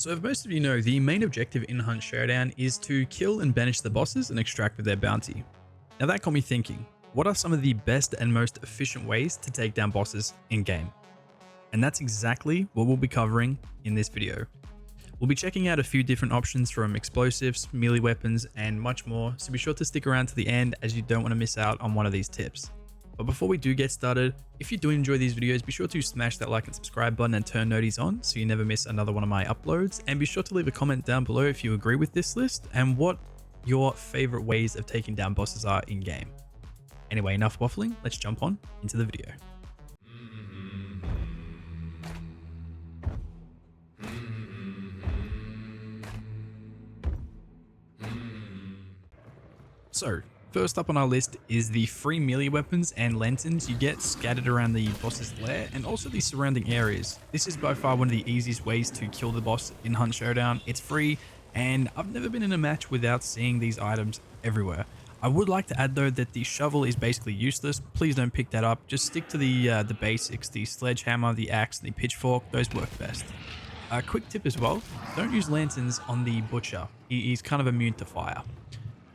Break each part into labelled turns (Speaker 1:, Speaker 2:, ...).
Speaker 1: So as most of you know, the main objective in Hunt Showdown is to kill and banish the bosses and extract their bounty. Now that got me thinking, what are some of the best and most efficient ways to take down bosses in-game? And that's exactly what we'll be covering in this video. We'll be checking out a few different options from explosives, melee weapons, and much more, so be sure to stick around to the end as you don't want to miss out on one of these tips. But before we do get started, if you do enjoy these videos, be sure to smash that like and subscribe button and turn noties on so you never miss another one of my uploads. And be sure to leave a comment down below if you agree with this list and what your favorite ways of taking down bosses are in game. Anyway, enough waffling, let's jump on into the video. So, first up on our list is the free melee weapons and lanterns you get scattered around the boss's lair and also the surrounding areas. This is by far one of the easiest ways to kill the boss in Hunt Showdown. It's free and I've never been in a match without seeing these items everywhere. I would like to add though that the shovel is basically useless. Please don't pick that up. Just stick to the basics, the sledgehammer, the axe, the pitchfork. Those work best. A quick tip as well, don't use lanterns on the butcher. He's kind of immune to fire.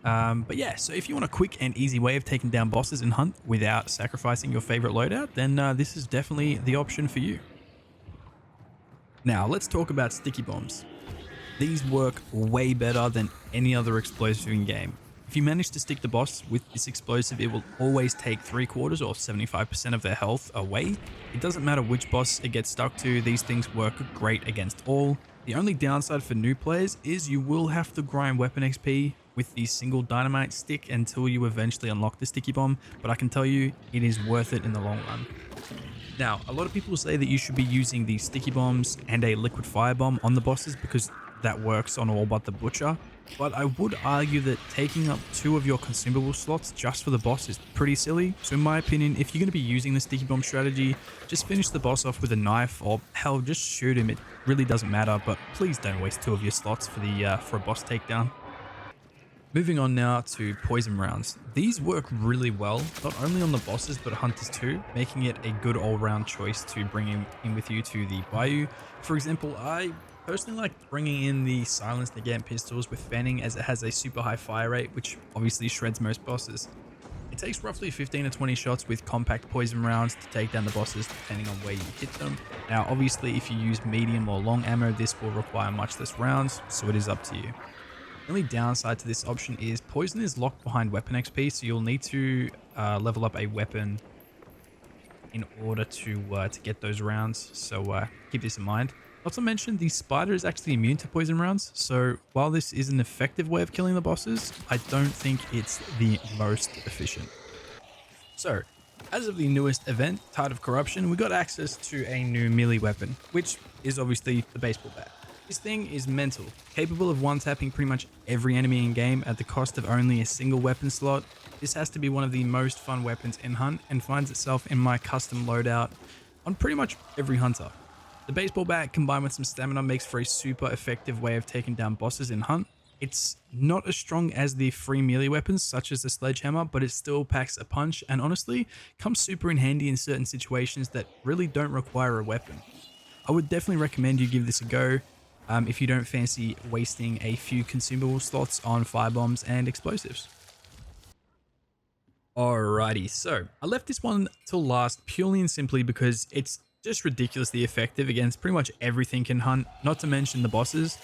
Speaker 1: But yeah, so if you want a quick and easy way of taking down bosses in Hunt without sacrificing your favorite loadout, then this is definitely the option for you. Now, let's talk about sticky bombs. These work way better than any other explosive in game. If you manage to stick the boss with this explosive, it will always take 3/4 or 75% of their health away. It doesn't matter which boss it gets stuck to, these things work great against all. The only downside for new players is you will have to grind weapon XP with the single dynamite stick until you eventually unlock the sticky bomb, but I can tell you it is worth it in the long run. Now, a lot of people say that you should be using the sticky bombs and a liquid fire bomb on the bosses because that works on all but the butcher, but I would argue that taking up 2 of your consumable slots just for the boss is pretty silly. So in my opinion, if you're going to be using the sticky bomb strategy, just finish the boss off with a knife or hell, just shoot him. It really doesn't matter, but please don't waste 2 of your slots for a boss takedown. Moving on now to poison rounds. These work really well, not only on the bosses but hunters too, making it a good all-round choice to bring in with you to the bayou. For example, I personally like bringing in the silenced Nagant pistols with fanning as it has a super high fire rate, which obviously shreds most bosses. It takes roughly 15 to 20 shots with compact poison rounds to take down the bosses depending on where you hit them. Now obviously if you use medium or long ammo, this will require much less rounds, so it is up to you. The only downside to this option is poison is locked behind weapon XP, so you'll need to level up a weapon in order to get those rounds, so keep this in mind. Not to mention, the spider is actually immune to poison rounds, so while this is an effective way of killing the bosses, I don't think it's the most efficient. So, as of the newest event, Tide of Corruption, we got access to a new melee weapon, which is obviously the baseball bat. This thing is mental, capable of one-tapping pretty much every enemy in game at the cost of only a single weapon slot. This has to be one of the most fun weapons in Hunt and finds itself in my custom loadout on pretty much every hunter. The baseball bat combined with some stamina makes for a super effective way of taking down bosses in Hunt. It's not as strong as the free melee weapons such as the sledgehammer, but it still packs a punch and honestly comes super in handy in certain situations that really don't require a weapon. I would definitely recommend you give this a go. If you don't fancy wasting a few consumable slots on firebombs and explosives. Alrighty, so I left this one till last purely and simply because it's just ridiculously effective against pretty much everything in Hunt, not to mention the bosses.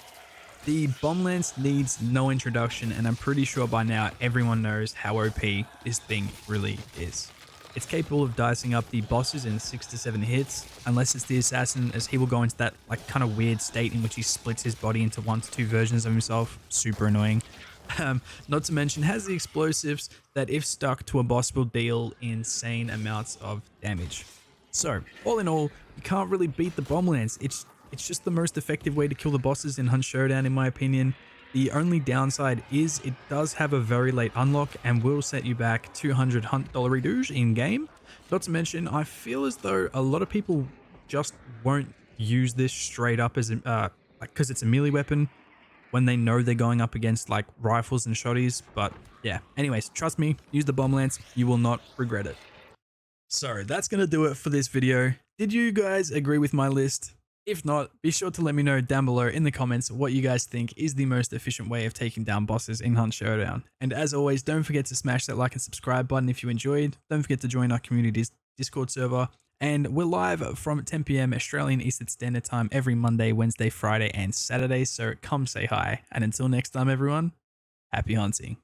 Speaker 1: The bomb lance needs no introduction, and I'm pretty sure by now everyone knows how OP this thing really is. It's capable of dicing up the bosses in 6 to 7 hits, unless it's the assassin, as he will go into that like kind of weird state in which he splits his body into 1 to 2 versions of himself. Super annoying. Not to mention has the explosives that if stuck to a boss will deal insane amounts of damage. So all in all, you can't really beat the bomb lance. It's just the most effective way to kill the bosses in Hunt Showdown in my opinion. The only downside is it does have a very late unlock and will set you back 200 Hunt $dollary in game. Not to mention, I feel as though a lot of people just won't use this straight up as because it's a melee weapon when they know they're going up against like rifles and shotties. But yeah, anyways, trust me, use the bomb lance, you will not regret it. So that's gonna do it for this video. Did you guys agree with my list? If not, be sure to let me know down below in the comments what you guys think is the most efficient way of taking down bosses in Hunt Showdown. And as always, don't forget to smash that like and subscribe button if you enjoyed. Don't forget to join our community's Discord server. And we're live from 10 p.m. Australian Eastern Standard Time every Monday, Wednesday, Friday, and Saturday. So come say hi. And until next time, everyone, happy hunting.